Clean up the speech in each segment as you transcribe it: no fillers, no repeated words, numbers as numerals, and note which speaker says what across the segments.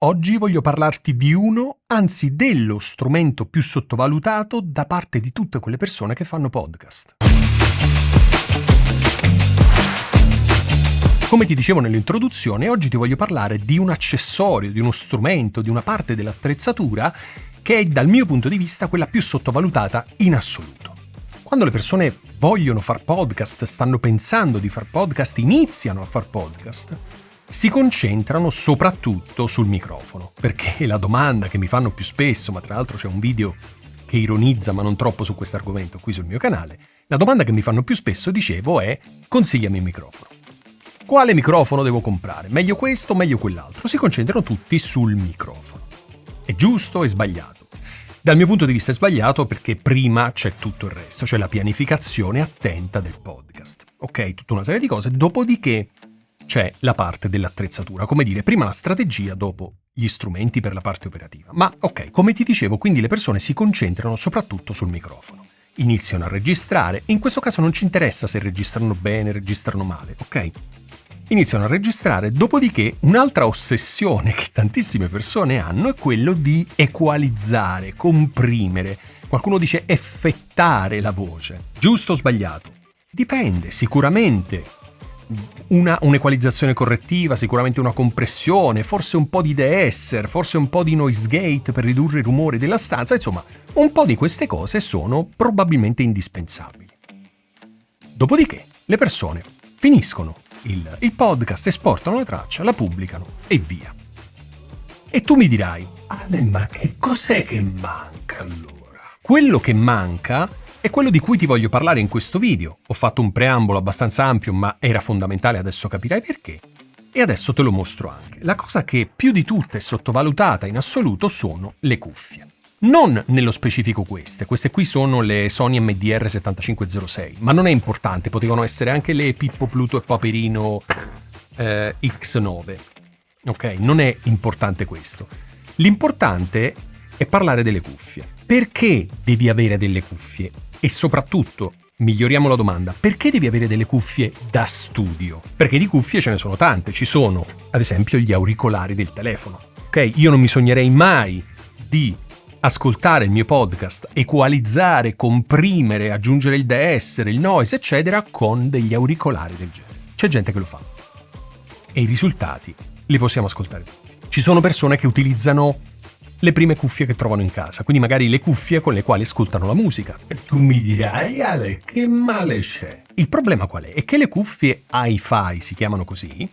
Speaker 1: Oggi voglio parlarti di uno, anzi dello strumento più sottovalutato da parte di tutte quelle persone che fanno podcast. Come ti dicevo nell'introduzione, oggi ti voglio parlare di un accessorio, di uno strumento, di una parte dell'attrezzatura che è dal mio punto di vista quella più sottovalutata in assoluto. Quando le persone vogliono far podcast, stanno pensando di far podcast, iniziano a far podcast, si concentrano soprattutto sul microfono, perché la domanda che mi fanno più spesso, ma tra l'altro c'è un video che ironizza ma non troppo su questo argomento qui sul mio canale, la domanda che mi fanno più spesso, dicevo, è: consigliami il microfono. Quale microfono devo comprare? Meglio questo o meglio quell'altro? Si concentrano tutti sul microfono. È giusto? È sbagliato? Dal mio punto di vista è sbagliato perché prima c'è tutto il resto, cioè la pianificazione attenta del podcast. Ok, tutta una serie di cose, dopodiché c'è la parte dell'attrezzatura, come dire, prima la strategia, dopo gli strumenti per la parte operativa. Ma ok, come ti dicevo, quindi le persone si concentrano soprattutto sul microfono. Iniziano a registrare, in questo caso non ci interessa se registrano bene, registrano male, ok? Iniziano a registrare, dopodiché un'altra ossessione che tantissime persone hanno è quello di equalizzare, comprimere. Qualcuno dice effettare la voce. Giusto o sbagliato? Dipende, sicuramente. Un'equalizzazione correttiva, sicuramente una compressione, forse un po' di de-esser, forse un po' di noise gate per ridurre i rumori della stanza, insomma, un po' di queste cose sono probabilmente indispensabili. Dopodiché le persone finiscono il podcast, esportano la traccia, la pubblicano e via. E tu mi dirai: Ale, ma che cos'è che manca allora? Quello che manca è quello di cui ti voglio parlare in questo video. Ho fatto un preambolo abbastanza ampio, ma era fondamentale, adesso capirai perché. E adesso te lo mostro anche. La cosa che più di tutte è sottovalutata in assoluto sono le cuffie. Non nello specifico queste qui sono le Sony MDR 7506, ma non è importante, potevano essere anche le Pippo Pluto e Paperino X9. Ok, non è importante questo. L'importante è parlare delle cuffie. Perché devi avere delle cuffie? E soprattutto, miglioriamo la domanda, perché devi avere delle cuffie da studio? Perché di cuffie ce ne sono tante, ci sono ad esempio gli auricolari del telefono. Ok, io non mi sognerei mai di ascoltare il mio podcast, equalizzare, comprimere, aggiungere il de-essere, il noise, eccetera, con degli auricolari del genere. C'è gente che lo fa. E i risultati li possiamo ascoltare tutti. Ci sono persone che utilizzano le prime cuffie che trovano in casa, quindi magari le cuffie con le quali ascoltano la musica. E tu mi dirai: Ale, che male c'è? Il problema qual è? È che le cuffie hi-fi, si chiamano così,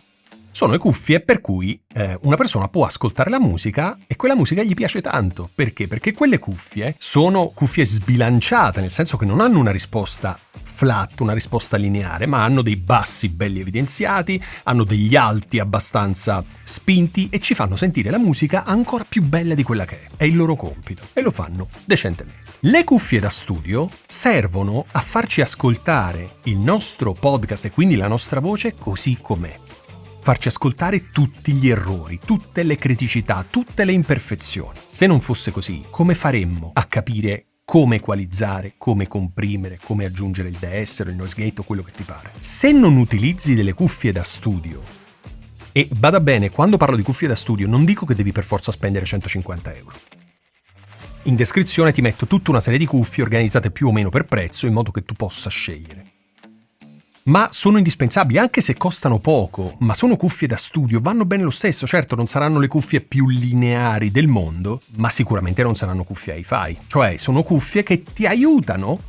Speaker 1: sono le cuffie per cui una persona può ascoltare la musica e quella musica gli piace tanto. Perché? Perché quelle cuffie sono cuffie sbilanciate, nel senso che non hanno una risposta flat, una risposta lineare, ma hanno dei bassi belli evidenziati, hanno degli alti abbastanza spinti e ci fanno sentire la musica ancora più bella di quella che è. È il loro compito e lo fanno decentemente. Le cuffie da studio servono a farci ascoltare il nostro podcast e quindi la nostra voce così com'è. Farci ascoltare tutti gli errori, tutte le criticità, tutte le imperfezioni. Se non fosse così, come faremmo a capire come equalizzare, come comprimere, come aggiungere il de-essere, il noise gate o quello che ti pare? Se non utilizzi delle cuffie da studio, e bada bene, quando parlo di cuffie da studio non dico che devi per forza spendere 150 euro. In descrizione ti metto tutta una serie di cuffie organizzate più o meno per prezzo in modo che tu possa scegliere. Ma sono indispensabili, anche se costano poco, ma sono cuffie da studio, vanno bene lo stesso. Certo, non saranno le cuffie più lineari del mondo, ma sicuramente non saranno cuffie hi-fi. Cioè, sono cuffie che ti aiutano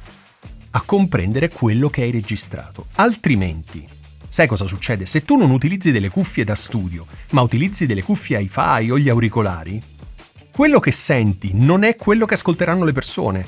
Speaker 1: a comprendere quello che hai registrato. Altrimenti, sai cosa succede? Se tu non utilizzi delle cuffie da studio, ma utilizzi delle cuffie hi-fi o gli auricolari, quello che senti non è quello che ascolteranno le persone.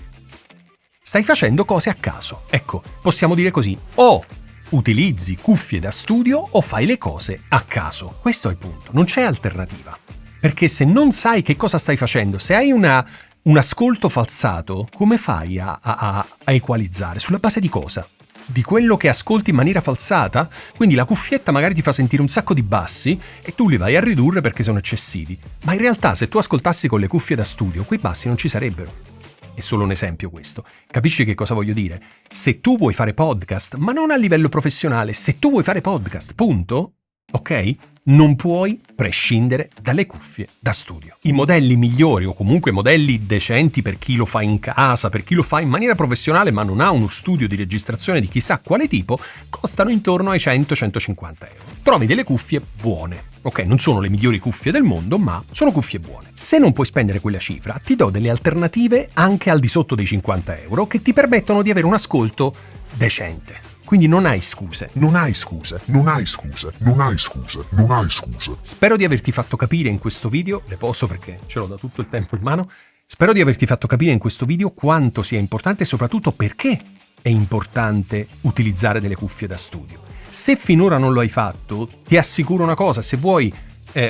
Speaker 1: Stai facendo cose a caso. Ecco, possiamo dire così: o utilizzi cuffie da studio o fai le cose a caso. Questo è il punto, non c'è alternativa. Perché se non sai che cosa stai facendo, se hai un ascolto falsato, come fai a equalizzare? Sulla base di cosa? Di quello che ascolti in maniera falsata? Quindi la cuffietta magari ti fa sentire un sacco di bassi e tu li vai a ridurre perché sono eccessivi. Ma in realtà se tu ascoltassi con le cuffie da studio, quei bassi non ci sarebbero. È solo un esempio questo. Capisci che cosa voglio dire? Se tu vuoi fare podcast, ma non a livello professionale, se tu vuoi fare podcast, punto, ok? non puoi prescindere dalle cuffie da studio. I modelli migliori o comunque modelli decenti per chi lo fa in casa, per chi lo fa in maniera professionale ma non ha uno studio di registrazione di chissà quale tipo, costano intorno ai 100-150 euro. Trovi delle cuffie buone. Ok, non sono le migliori cuffie del mondo, ma sono cuffie buone. Se non puoi spendere quella cifra, ti do delle alternative anche al di sotto dei 50 euro che ti permettono di avere un ascolto decente. Quindi non hai scuse.
Speaker 2: Non hai scuse, non hai scuse, non hai scuse, non hai scuse.
Speaker 1: Spero di averti fatto capire in questo video, le posso perché ce l'ho da tutto il tempo in mano, spero di averti fatto capire in questo video quanto sia importante e soprattutto perché è importante utilizzare delle cuffie da studio. Se finora non lo hai fatto, ti assicuro una cosa, se vuoi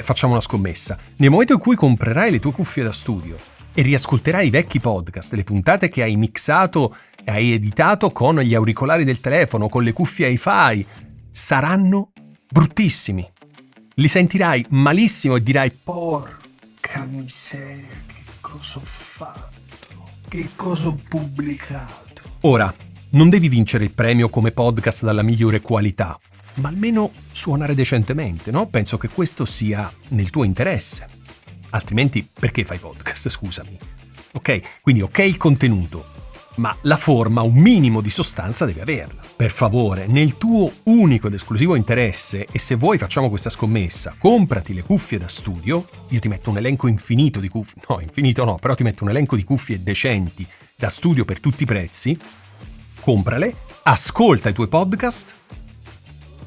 Speaker 1: facciamo una scommessa. Nel momento in cui comprerai le tue cuffie da studio e riascolterai i vecchi podcast, le puntate che hai mixato e hai editato con gli auricolari del telefono, con le cuffie hi-fi, saranno bruttissimi. Li sentirai malissimo e dirai porca miseria, che cosa ho fatto? Che cosa ho pubblicato? Ora, non devi vincere il premio come podcast dalla migliore qualità, ma almeno suonare decentemente, no? Penso che questo sia nel tuo interesse. Altrimenti perché fai podcast, scusami? Ok? Quindi ok il contenuto, ma la forma, un minimo di sostanza devi averla. Per favore, nel tuo unico ed esclusivo interesse, e se vuoi facciamo questa scommessa, comprati le cuffie da studio, io ti metto un elenco infinito di cuffie, no, infinito no, però ti metto un elenco di cuffie decenti da studio per tutti i prezzi, comprale, ascolta i tuoi podcast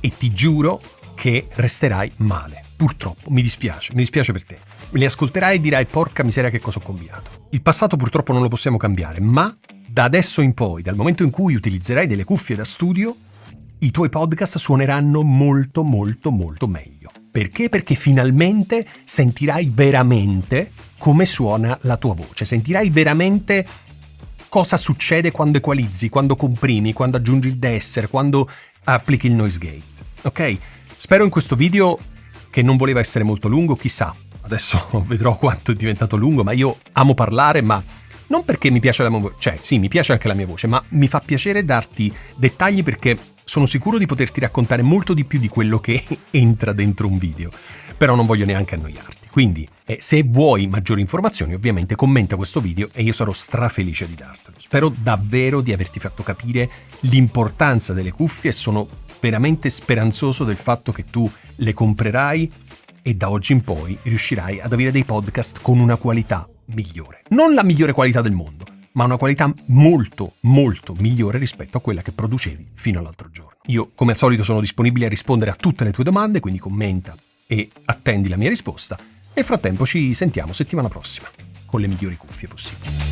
Speaker 1: e ti giuro che resterai male. Purtroppo, mi dispiace per te. Li ascolterai e dirai porca miseria che cosa ho combinato. Il passato purtroppo non lo possiamo cambiare, ma da adesso in poi, dal momento in cui utilizzerai delle cuffie da studio, i tuoi podcast suoneranno molto molto molto meglio. Perché? Perché finalmente sentirai veramente come suona la tua voce, sentirai veramente cosa succede quando equalizzi, quando comprimi, quando aggiungi il deesser, quando applichi il noise gate. Ok? Spero in questo video, che non voleva essere molto lungo, chissà, adesso vedrò quanto è diventato lungo, ma io amo parlare, ma non perché mi piace la mia voce, cioè sì, mi piace anche la mia voce, ma mi fa piacere darti dettagli perché sono sicuro di poterti raccontare molto di più di quello che entra dentro un video, però non voglio neanche annoiarti. Quindi, se vuoi maggiori informazioni, ovviamente commenta questo video e io sarò strafelice di dartelo. Spero davvero di averti fatto capire l'importanza delle cuffie e sono veramente speranzoso del fatto che tu le comprerai e da oggi in poi riuscirai ad avere dei podcast con una qualità migliore. Non la migliore qualità del mondo, ma una qualità molto, molto migliore rispetto a quella che producevi fino all'altro giorno. Io, come al solito, sono disponibile a rispondere a tutte le tue domande, quindi commenta e attendi la mia risposta. Nel frattempo ci sentiamo settimana prossima, con le migliori cuffie possibili.